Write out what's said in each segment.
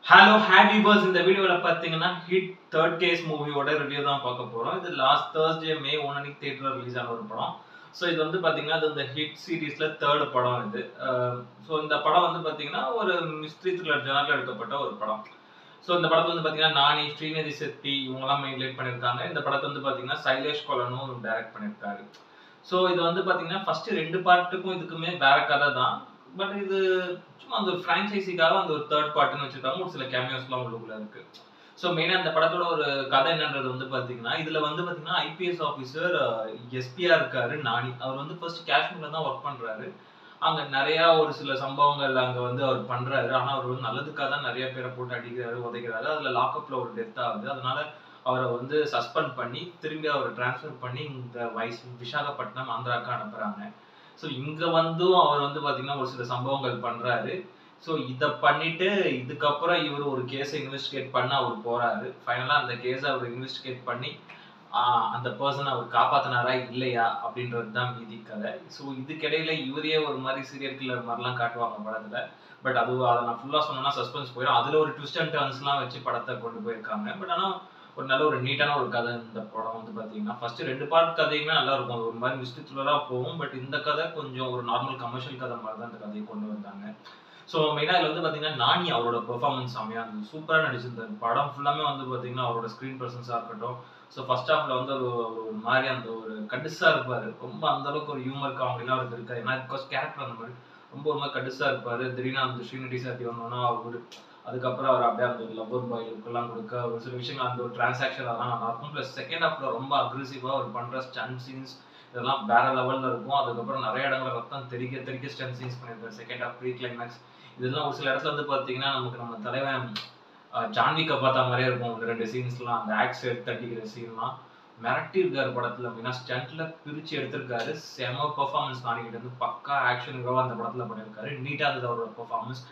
Hello happy purse இந்த வீடியோவில் பார்த்தீங்கன்னா ஹிட் தேர்ட் கேஸ் மூவியோட ரிவ்யூ தான் பார்க்க போகிறோம். இது லாஸ்ட் Thursday May 1 அன்னைக்கு தேட்டரில் ரிலீஸ் ஆன ஒரு படம். ஸோ இது வந்து பார்த்தீங்கன்னா அது இந்த ஹிட் சீரீஸில் தேர்ட் படம் இது. ஸோ இந்த படம் வந்து பார்த்தீங்கன்னா ஒரு மிஸ்ட்ரி த்ரில்லர் ஜெனரில் எடுக்கப்பட்ட ஒரு படம். ஸோ இந்த படத்தில் வந்து பார்த்தீங்கன்னா நானி, ஸ்ரீநிதி செட்டி இவங்கெல்லாம் மெயின் லீட் பண்ணியிருக்காங்க. இந்த படத்தை வந்து பார்த்தீங்கன்னா சைலேஷ் கொலனும் டைரக்ட் பண்ணியிருக்காரு. ஸோ இது வந்து பார்த்தீங்கன்னா ஃபர்ஸ்ட் 2 பார்ட்டுக்கும் இதுக்குமே வேற கதை தான். பட் இது சும்மா அந்த ஒரு ஃப்ரான்ச்சைஸிக்காக அந்த ஒரு தேர்ட் பார்ட்னு வச்சிருக்காங்க. ஒரு சில கேமியோஸ்லாம் உள்ளுக்குள்ள இருக்கு. ஸோ மெயினா அந்த படத்தோட ஒரு கதை என்னன்றது வந்து பார்த்தீங்கன்னா, இதுல வந்து பார்த்தீங்கன்னா ஐபிஎஸ் ஆஃபீசர் எஸ்பியா இருக்காரு நானி. அவர் வந்து ஃபர்ஸ்ட் காஷ்மீர்ல தான் ஒர்க் பண்றாரு. அங்க நெறைய ஒரு சில சம்பவங்கள் அங்க வந்து அவர் பண்றாரு. ஆனா அவர் வந்து நல்லதுக்காக தான் நெறைய பேர போட்டு அடிக்கிறாரு, உதைக்கிறாரு. அதுல லாக்அப்ல ஒரு டெத் ஆகுது. அதனால அவர வந்து சஸ்பெண்ட் பண்ணி திரும்பி அவர டிரான்ஸ்ஃபர் பண்ணி இந்த விசாகப்பட்டினம் ஆந்திராக்கு அனுப்புறாங்க. ஸோ இங்க வந்தும் அவர் வந்து பார்த்தீங்கன்னா, ஒரு சில சம்பவங்கள் பண்றாரு. ஸோ இத பண்ணிட்டு இதுக்கப்புறம் இவரு ஒரு கேஸ இன்வெஸ்டிகேட் பண்ண அவரு போறாரு. ஃபைனலா அந்த கேஸ அவரு இன்வெஸ்டிகேட் பண்ணி ஆ அந்த பெர்சன அவர் காப்பாத்துனாரா? இல்லையா? அப்படின்றது தான் மீதி கதை. ஸோ இதுக்கிடையில இவரையே ஒரு மாரி சீரியல் கில்லர் மாரிலாம் காட்டுவாங்க படத்துல. பட் அத நான் ஃபுல்லா சொன்னேன்னா சஸ்பென்ஸ் போயிரும். அதுல ஒரு ட்விஸ்ட் அண்ட் டர்ன்ஸ்லாம் வச்சு படத்த கொண்டு போயிருக்காங்க. பட் ஆனா ஒரு நல்ல ஒரு நீட்டான ஒரு கதை இந்த படம் வந்து பார்த்தீங்கன்னா, ஃபர்ஸ்ட் 2 பார்ட் கதையுமே நல்லா இருக்கும். அது ஒரு மாரி மிஸ்ட்ரி த்ரில்லரா போகும். பட் இந்த கதை கொஞ்சம் ஒரு நார்மல் கமர்ஷியல் கதை மாரி தான் இந்த கதைய கொண்டு வந்தாங்க. ஸோ மெயினா இதுல வந்து பார்த்தீங்கன்னா, நானி அவரோட பெர்ஃபார்மன்ஸ் செம்மையா இருந்தது. சூப்பரா நடிச்சிருந்தாரு. படம் ஃபுல்லாமே வந்து பார்த்தீங்கன்னா, அவரோட ஸ்க்ரீன் பிரசன்ஸா இருக்கட்டும், ஸோ ஃபர்ஸ்ட் ஹாஃப்ல வந்து ஒரு மாரி அந்த ஒரு கடுசா இருப்பாரு. ரொம்ப அந்த அளவுக்கு ஒரு ஹியூமர் காமெடிலாம் அவருக்கு இருக்காது. ஏன்னா பிகாஸ் கேரக்டர் அந்த மாரி. ரொம்ப ஒரு மாரி கடுசா இருப்பாரு. திடீர்னு அந்த ஸ்ரீநிதி செட்டி வந்தோனே அவரு அதுக்கப்புறம் அவர் அப்படியே அந்த லவ்வர் பாய் லுக்லாம் குடுக்க ஒரு சில விஷயங்கள் அந்த ஒரு டிரான்சாக்ஷன் அதெல்லாம் நல்லாருக்கும். பிளஸ் செகண்ட் ஹாஃப்ல ரொம்ப அக்ரெசிவா அவர் பண்ற ஸ்டண்ட் சீன்ஸ் இதெல்லாம் வேற லெவல்ல இருக்கும். அதுக்கப்புறம் நெறைய இடங்கள்ல ரத்தம் தெறிக்க தெறிக்க ஸ்டண்ட் சீன்ஸ் பண்ணியிருப்பாரு. செகண்ட் ஹாஃப் ப்ரீ கிளைமாக்ஸ் இதெல்லாம் ஒரு சில இடத்துல வந்து பார்த்தீங்கன்னா, நமக்கு நம்ம தலைவன் ஜான் விக்க பார்த்த மாரியே இருக்கும். 1, 2 சீன்ஸ்லாம் அந்த ஆக்ஸ் எடுத்து அடிக்கிற சீன்லாம் மிரட்டியிருக்காரு படத்துல. அப்படின்னா ஸ்டண்ட்ல பிரிச்சு எடுத்திருக்காரு. செம பெர்ஃபார்மன்ஸ் நானிகிட்ட இருந்து பக்கா ஆக்ஷன் ஹீரோவா அந்த படத்துல பண்ணியிருக்காரு. நீட்டா இருந்தது அவரோட பெர்ஃபார்மன்ஸ்.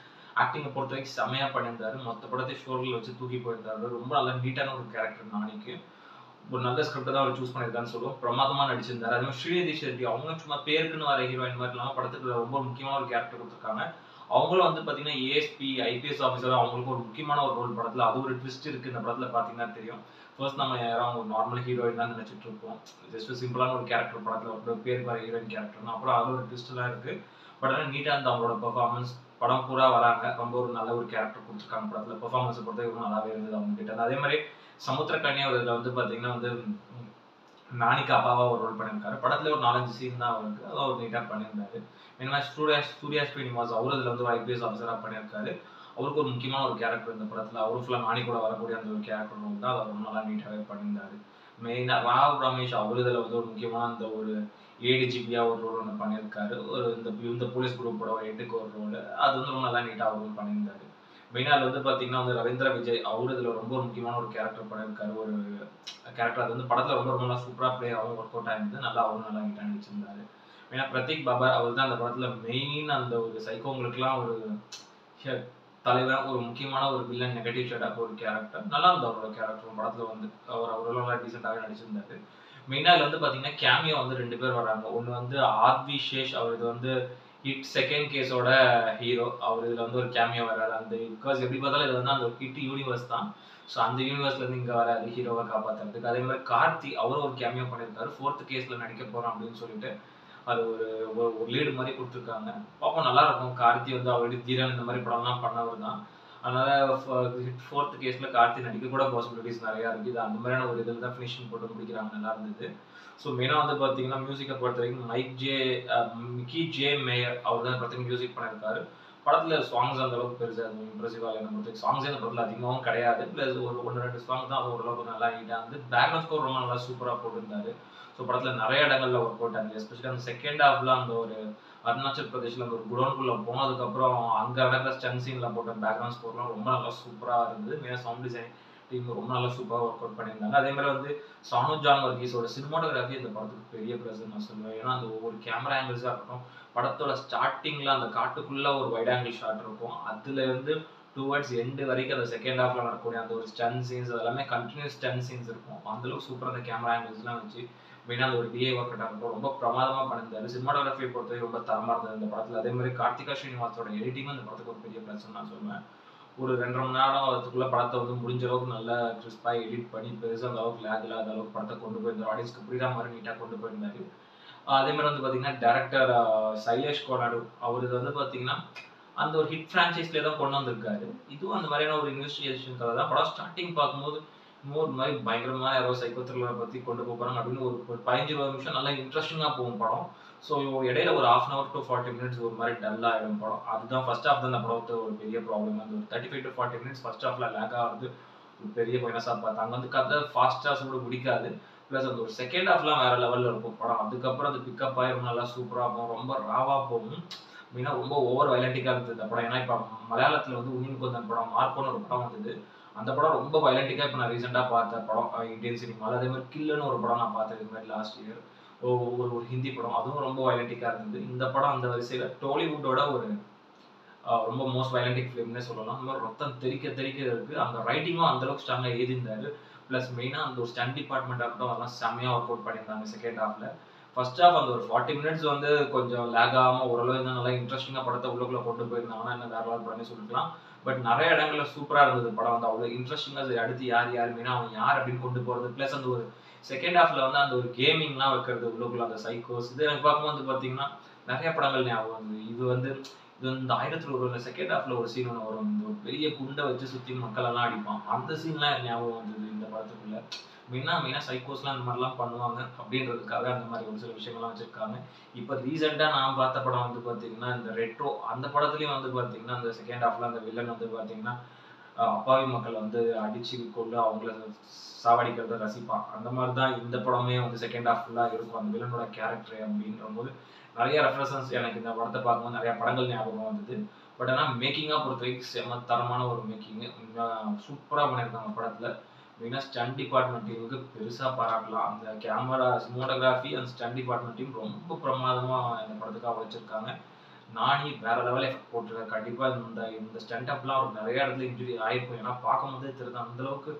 ஆக்டிங்க பொறுத்தவரைக்கும் செமையா பண்ணியிருந்தாரு. மொத்த படத்தையும் ஷோல்டர்ல வச்சு தூக்கி போயிருந்தாரு. ரொம்ப நல்ல நீட்டான ஒரு கேரக்டர் நானிக்கு. ஒரு நல்ல ஸ்கிரிப்ட் தான் அவர் சூஸ் பண்ணியிருக்காருன்னு சொல்லுவோம். பிரமாதமா நடிச்சிருந்தாரு. அதே மாரி ஸ்ரீநிதி ஷெட்டி அவங்களும் சும்மா பேருக்குன்னு வர ஹீரோயின் மாரி இல்லாம படத்துக்கு ரொம்ப முக்கியமான ஒரு கேரக்டர் குடுத்துருக்காங்க. அவங்களும் வந்து பார்த்தீங்கன்னா, ஏஎஸ்பி, ஐபிஎஸ் ஆஃபீசரா அவங்களுக்கு ஒரு முக்கியமான ஒரு ரோல் படத்துல. அது ஒரு ட்விஸ்ட் இருக்கு இந்த படத்துல பார்த்தீங்கன்னா தெரியும். ஃபர்ஸ்ட் நம்ம யாரும் ஒரு நார்மல் ஹீரோயின் தான் நெனச்சுட்டு இருப்போம். ஜஸ்ட் சிம்பிளான ஒரு கேரக்டர் படத்துல ஒரு பேருக்கு வர ஹீரோயின் கேரக்டர்னா. அப்புறம் அதுல ஒரு ட்விஸ்ட்லாம் இருக்கு. பட் ஆனா நீட்டா இருந்தது அவங்களோட பெர்ஃபார்மன்ஸ். படம் பூரா வராங்க. ரொம்ப ஒரு நல்ல ஒரு கேரக்டர் குடுத்துருக்காங்க படத்துல. பெர்ஃபார்மன்ஸ பொறுத்தவரைக்கும் நல்லாவே இருந்தது அவங்க கிட்ட. அதே மாரி சமுத்திரக்கனி அவர் இதுல வந்து பார்த்தீங்கன்னா வந்து நானிக்கு அப்பாவா ஒரு ரோல் பண்ணியிருக்காரு. படத்துல ஒரு 4, 5 சீன் தான் அவருக்கு. அத அவர் நீட்டா பண்ணியிருந்தாரு. மெயினா சூர்யா ஸ்ரீனிவாஸ் அவரும் இதுல வந்து ஒரு ஐபிஎஸ் ஆஃபீஸரா பண்ணியிருக்காரு. அவருக்கு ஒரு முக்கியமான ஒரு கேரக்டர் இந்த படத்துல. அவரும் ஃபுல்லா நானி கூட வரக்கூடிய அந்த ஒரு கேரக்டர் ரோல் தான். அத ரொம்ப நல்லா நீட்டாவே பண்ணியிருந்தாரு. மெயினா ராவ் ரமேஷ் அவரு இதுல வந்து ஒரு முக்கியமான அந்த ஒரு ஏடிஜிபியா ஒரு ரோல் ஒண்ணு பண்ணியிருக்காரு. ஒரு இந்த போலீஸ் குரூப்போட ஒரு ஹெட்டுக்கு ஒரு ரோல். அது வந்து ரொம்ப நல்லா நீட்டா அவரும் பண்ணியிருந்தாரு. மெயினா அதுல வந்து பார்த்தீங்கன்னா வந்து ரவீந்திர விஜய் அவரு இதுல ரொம்ப ஒரு முக்கியமான ஒரு கேரக்டர் பண்ணியிருக்காரு. ஒரு கேரக்டர் அது வந்து படத்துல ரொம்ப ரொம்ப நல்லா சூப்பரா ப்ளே ஆகும் ஒர்க் அவுட் ஆயிருந்தது. நல்லா அவரும் நல்லா நீட்டா நடிச்சிருந்தாரு. மெயினா பிரதீக் பாபர் அவர் தான் அந்த படத்துல மெயின் அந்த ஒரு சைக்கோங்களுக்குலாம் ஒரு ஹெ தலைவன். ஒரு முக்கியமான ஒரு வில்லன் நெகட்டிவ் ஷேடா ஒரு கேரக்டர். நல்லா இருந்தது அவரோட கேரக்டரும் படத்துல வந்து. அவரு நல்லா டீசென்ட்டாவே நடிச்சிருந்தாரு. மெயினா இதுல வந்து பார்த்தீங்கன்னா, கேமியோ வந்து 2 பேர் வராங்க. ஒண்ணு வந்து ஆர்வி சேஷ் அவர் இது வந்து ஹிட் செகண்ட் கேஸோட ஹீரோ. அவரு இதுல வந்து ஒரு கேமியோ வராரு. அந்த பிகாஸ் எப்படி பார்த்தாலும் இது வந்து அந்த ஹிட் யூனிவர்ஸ் தான். ஸோ அந்த யூனிவர்ஸ்ல இருந்து இங்க வராரு ஹீரோவ காப்பாத்துறதுக்கு. அதே மாரி கார்த்தி அவரும் ஒரு கேமியோ பண்ணியிருக்காரு. 4த் கேஸ்ல நடிக்க போறோம் அப்படின்னு சொல்லிட்டு. அது ஒரு ஒரு லீடு மாரி குடுத்துருக்காங்க. பார்ப்போம் நல்லாருக்கும். கார்த்தி வந்து ஆல்ரெடி தீரன் இந்த மாரி படம்லாம் பண்ணவர் தான். அதனால 4த் கேஸ்ல கார்த்தி நடிக்க கூட பாசிபிலிட்டீஸ் நெறையா இருக்கு. இது அந்த மாதிரியான ஒரு இதில தான் ஃபினிஷிங் போட்டு முடிக்கிறாங்க. நல்லா இருந்தது. ஸோ மெயினா வந்து பார்த்தீங்கன்னா, மியூசிக்க பொறுத்தவரைக்கும் மிக்கி ஜே மேயர் அவர் தான் படத்துக்கு மியூசிக் பண்ணியிருக்காரு. படத்துல சாங்ஸ் அந்த அளவுக்கு பெருசா எதுவும் இம்ப்ரெசிவா இல்ல நம்மளுக்கு. சாங்ஸே இந்த படத்துல அதிகமாவும் கிடையாது. பிளஸ் ஒரு 1, 2 சாங் தான் அது ஓரளவுக்கு நல்லா நீட்டா இருந்து பேக்ரவுண்ட் ஸ்கோர் ரொம்ப நல்லா சூப்பரா போட்டிருந்தாரு. ஸோ படத்துல நெறைய இடங்கள்ல ஒர்க் அவுட் ஆகுது. எஸ்பெஷலி அந்த செகண்ட் ஹாஃப்ல அந்த ஒரு அருணாச்சல் பிரதேஷ்ல அந்த ஒரு குடோன்குள்ள போனதுக்கப்புறம் அங்க நடக்கிற ஸ்டண்ட் சீன்ல போட்ட பேக்ரவுண்ட் ஸ்கோர்லாம் ரொம்ப நல்லா சூப்பரா இருந்தது. மெயினா சவுண்ட் டிசைன் டீம் ரொம்ப நல்லா சூப்பரா ஒர்க் அவுட் பண்ணியிருந்தாங்க. அதே மாரி வந்து சானு ஜான் வர்கீஸோட சினிமாட்டோகிராஃபி இந்த படத்துக்கு பெரிய ப்ளஸ்ன்னு நான் சொல்லுவேன். ஏன்னா அந்த ஒவ்வொரு கேமரா ஆங்கிள்ஸா இருக்கட்டும், படத்தோட ஸ்டார்ட்டிங்ல அந்த காட்டுக்குள்ள ஒரு வைட் ஆங்கிள் ஷாட் இருக்கும். அதுல இருந்து டுவர்ட்ஸ் எண்ட் வரைக்கும் அந்த செகண்ட் ஹாஃப்ல நடக்கக்கூடிய அந்த ஒரு ஸ்டண்ட் சீன்ஸ் அதெல்லாமே கன்டினியூஸ் ஸ்டண்ட் சீன்ஸ் இருக்கும். அந்த அளவுக்கு சூப்பரா அந்த கேமரா ஆங்கிள்ஸ்லாம் வச்சு மெயினா அந்த ஒரு டிஏ ஒர்க் இருக்கட்டும் ரொம்ப பிரமாதமா பண்ணியிருந்தாரு. சினிமாட்டோகிராஃபிய பொறுத்தவரைக்கும் ரொம்ப தரமா இருந்தது இந்த படத்துல. அதே மாரி கார்த்திகா ஸ்ரீனிவாசோட எடிட்டிங்கும் இந்த படத்துக்கு ஒரு பெரிய ப்ளஸ்ன்னு நான் சொல்லுவேன். ஒரு 2.5 மணி நேரம் அதுக்குள்ள படத்தை வந்து முடிஞ்ச அளவுக்கு நல்லா கிறிஸ்பா எடிட் பண்ணி பெருசாக அந்த அளவுக்கு லேக் இல்லாத அளவுக்கு படத்தை கொண்டு போயிருந்தார். ஆடியன்ஸ்க்கு புரியுற மாதிரி நீட்டாக கொண்டு போயிருந்தாரு. அதே மாதிரி வந்து பார்த்தீங்கன்னா டேரக்டர் சைலேஷ் கோனாடு அவரு வந்து பார்த்தீங்கன்னா அந்த ஒரு ஹிட் ஃப்ரான்ச்சைஸ்லேயே தான் கொண்டு வந்திருக்காரு. இதுவும் அந்த மாதிரியான ஒரு இன்வெஸ்டிகேஷன் கதை தான். படம் ஸ்டார்டிங் பார்க்கும்போது இன்னும் ஒரு மாதிரி பயங்கரமான யாரோ சைக்கோ த்ரில்லரை பற்றி கொண்டு போகிறாங்க அப்படின்னு ஒரு 15-20 நிமிஷம் நல்லா இன்ட்ரெஸ்டிங்காக போகும் படம். ஸோ இடையில ஒரு 1/2 hour to 40 minutes ஒரு மாதிரி டல்லாக ஆகிடும் படம். அதுதான் ஃபர்ஸ்ட் ஹாஃப் தான் அந்த படத்தை ஒரு பெரிய ப்ராப்ளம். அந்த ஒரு 35 to 40 minutes ஃபர்ஸ்ட் ஹாஃப்ல லேக் ஆகுது ஒரு பெரிய மைனஸாக பார்த்தா. அங்கே வந்து கதை ஃபாஸ்ட்டாக கூட பிடிக்காது. ப்ளஸ் அந்த ஒரு செகண்ட் ஹாஃப்லாம் வேற லெவலில் இருக்கும் படம். அதுக்கப்புறம் அது பிக்கப் ஆகி நல்லா சூப்பராக போகும், ரொம்ப ராவாக போகும். மெயினாக ரொம்ப ஓவர் வயலண்டிக்காக இருந்தது இந்த படம். ஏன்னா இப்போ மலையாளத்தில் வந்து உன்னின் கொந்தன் படம் மார்க்கோன்னு ஒரு படம் வந்தது. அந்த படம் ரொம்ப வயலண்டிக்காக இப்போ நான் ரீசெண்டாக பார்த்த படம் இந்தியன் சினிமாவில். அதே மாதிரி கில்லுன்னு ஒரு படம் நான் பார்த்தேன் இது மாதிரி லாஸ்ட் இயர். ஒரு ஹிந்தி படம், அதுவும் ரொம்ப வயலண்டிக்காக இருந்தது. இந்த படம் அந்த வரிசையில் டோலிவுட்டோட ஒரு ரொம்ப மோஸ்ட் வயலண்டிக் ஃபிலிம்னே சொல்லலாம். அந்த மாதிரி ரத்தம் தெறிக்க தெறிக்க இருக்குது. அந்த ரைட்டிங்கும் அந்தளவுக்கு ஸ்ட்ராங்காக எழுதியிருந்தாரு. ப்ளஸ் மெயினாக அந்த ஒரு ஸ்டன் டிபார்ட்மெண்ட்டாக இருக்கட்டும் அதெல்லாம் செம்மையாக ஒர்க் அவுட் பண்ணியிருந்தாங்க செகண்ட் ஹாஃபில். ஃபர்ஸ்ட் ஹாஃப் அந்த ஒரு 40 minutes வந்து கொஞ்சம் லேக் ஆகாமல் ஓரளவு நல்லா இன்ட்ரெஸ்டிங்காக படத்தை உள்ளுக்குள்ளே கொண்டு போயிருந்தாங்கன்னா என்ன வேற லெவல் படமே சொல்லிக்கலாம். பட் நிறைய இடங்கள்ல சூப்பராக இருந்தது படம். வந்து அவ்வளோ இன்ட்ரெஸ்டிங்காக அடுத்து யார் மெயினாக அவன் யார் அப்படின்னு கொண்டு போகிறது. ப்ளஸ் அந்த ஒரு செகண்ட் ஹாஃப்ல வந்து அந்த ஒரு கேமிங்லாம் வைக்கிறது உள்ளுக்குள்ள அந்த சைக்கோஸ் இது எனக்கு பார்க்கும்போது வந்து பார்த்தீங்கன்னா நிறைய படங்கள் ஞாபகம் வந்தது. இது வந்து இந்த 1001 செகண்ட் ஹாஃப்ல ஒரு சீன் ஒன்று வரும். ஒரு பெரிய குண்டை வச்சு சுற்றி மக்களெல்லாம் அடிப்பான். அந்த சீன்லாம் ஞாபகம் வந்தது இந்த படத்துக்குள்ள. மெயினாக சைக்கோஸ்லாம் இந்த மாதிரிலாம் பண்ணுவாங்க அப்படின்றதுக்காக அந்த மாதிரி ஒரு சில விஷயங்கள்லாம் வச்சிருக்காங்க. இப்போ ரீசெண்டாக நான் பார்த்த படம் வந்து பார்த்தீங்கன்னா இந்த ரெட்ரோ. அந்த படத்துலையும் வந்து பார்த்தீங்கன்னா அந்த செகண்ட் ஹாஃப்ல அந்த வில்லன் வந்து பார்த்தீங்கன்னா அப்பாவி மக்கள் வந்து அடிச்சு கொண்டு அவங்கள சாவடிக்கிறத ரசிப்பான். அந்த மாதிரி தான் இந்த படமே வந்து செகண்ட் ஹாஃப் ஃபுல்லாக இருக்கும் அந்த வில்லனோட கேரக்டர் அப்படின்ற போது நிறைய ரெஃபரன்சஸ் எனக்கு இந்த படத்தை பார்க்கும்போது நிறைய படங்கள் ஞாபகம் வந்தது. பட் ஆனால் மேக்கிங்காக பொறுத்த வரைக்கும் செம தரமான ஒரு மேக்கிங்கு சூப்பராக பண்ணியிருக்காங்க படத்தில். மெயினாக ஸ்டன் டிபார்ட்மெண்ட் டீமுக்கு பெருசாக பாராட்டலாம். அந்த கேமரா சினிமோட்டோகிராஃபி அந்த ஸ்டன் டிபார்ட்மெண்ட் டீம் ரொம்ப பிரமாதமாக இந்த படத்துக்காக உழைச்சிருக்காங்க. நானி வேற லெவல் எஃபெக்ட் போட்டிருக்காரு. கண்டிப்பாக இந்த ஸ்டண்ட் அப்லாம் அவர் நிறைய இடத்துல இன்ஜுரி ஆயிருக்கும். ஏன்னா பார்க்கும்போதே தெரியுது அந்தளவுக்கு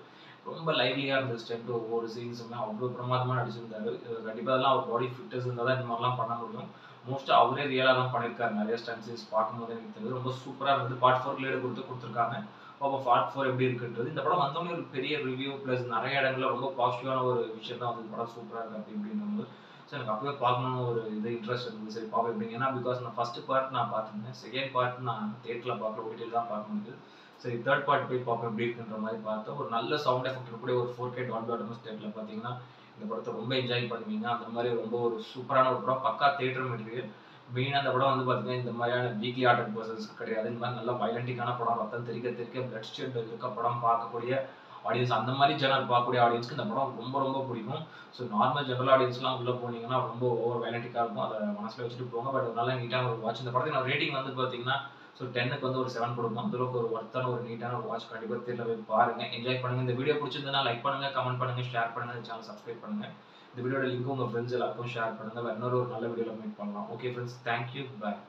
ரொம்ப லைவ்லியாக இருந்தது ஸ்டண்ட். ஒவ்வொரு சீன்ஸுமே அவ்வளோ பிரமாதமாக நடிச்சிருந்தாரு. கண்டிப்பாக அதெல்லாம் அவர் பாடி ஃபிட்னஸ் இருந்தால் தான் இந்த மாதிரிலாம் பண்ண முடியும். மோஸ்ட்டாக அவரே ரியலாக தான் பண்ணியிருக்காரு. நிறைய ஸ்டண்ட் சீன்ஸ் பார்க்கும்போது எனக்கு தெரியுது ரொம்ப சூப்பராக இருந்தது. பார்ட் 4 கிரேடு கொடுத்துருக்காங்க. அப்போ பார்ட் 4 எப்படி இருக்குன்றது இந்த படம் வந்தோடனே ஒரு பெரிய ரிவ்யூ ப்ளஸ் நிறைய இடங்களில் ரொம்ப பாசிட்டிவான ஒரு விஷயம் தான் வந்து படம் சூப்பராக இருக்குது அப்படி இப்படின்னு. ஸோ எனக்கு அப்பவே பார்க்கணும்னு ஒரு இன்ட்ரெஸ்ட் இருந்தது. சரி பார்ப்போம் எப்படிங்க. ஏன்னா பிகாஸ் நான் ஃபர்ஸ்ட் பார்ட் நான் பார்த்துருந்தேன். செகண்ட் பார்ட் நான் தேட்டரில் பார்க்கல, ஓடிடியில் தான் பார்க்க முடியுது. சரி தேர்ட் பார்ட் போய் பார்ப்போம் எப்படி இருக்குன்ற மாதிரி பார்த்தேன். ஒரு நல்ல சவுண்ட் எஃபெக்ட் கூட ஒரு 4K டால்பி அட்மாஸ் தேட்டரில் பார்த்தீங்கன்னா இந்த படத்தை ரொம்ப என்ஜாய் பண்ணுவீங்க. அந்த மாதிரி ரொம்ப ஒரு சூப்பரான ஒரு படம். பக்கா தேட்டர் மெட்டீரியல். மெயினாக அந்த படம் வந்து பார்த்தீங்கன்னா இந்த மாதிரியான வீக்லி ஆர்டர் பர்சன்ஸ் கிடையாது. இந்த மாதிரி நல்லா வயலண்டிக்கான படம், ரத்தம் தெறிக்க பிளட் ஸ்டேட் இருக்க படம் பார்க்கக்கூடிய ஆடியன்ஸ், அந்த மாதிரி ஜெனரல் பார்க்கக்கூடிய ஆடியன்ஸ்க்கு இந்த படம் ரொம்ப ரொம்ப பிடிக்கும். ஸோ நார்மல் ஜெனரல் ஆடியன்ஸ்லாம் உள்ளே போனீங்கன்னா ரொம்ப ஓவர் வயலண்டிக்காக இருக்கும். அதை மனசில் வச்சுட்டு போங்க. பட் நல்லா நீட்டான ஒரு வாட்ச். இந்த படத்துக்கு ரேட்டிங் வந்து பார்த்தீங்கன்னா ஸோ 10க்கு வந்து ஒரு 7 கொடுக்கும். அந்தளவுக்கு ஒரு ஒர்த்தான ஒரு நீட்டான ஒரு வாட்ச். கண்டிப்பாக தேட்டரில் போய் பாருங்க, என்ஜாய் பண்ணுங்க. இந்த வீடியோ பிடிச்சிருந்தா லைக் பண்ணுங்க, கமெண்ட் பண்ணுங்க, ஷேர் பண்ணுங்க, சேனல் சப்ஸ்கிரைப் பண்ணுங்க. இந்த வீடியோட லிங்க் உங்கள் ஃப்ரெண்ட்ஸ் எல்லாருக்கும் ஷேர் பண்ணுங்க. வேற இன்னொரு நல்ல வீடியோவில் மீட் பண்ணலாம். ஓகே ஃப்ரெண்ட்ஸ், தேங்க்யூ, பாய்.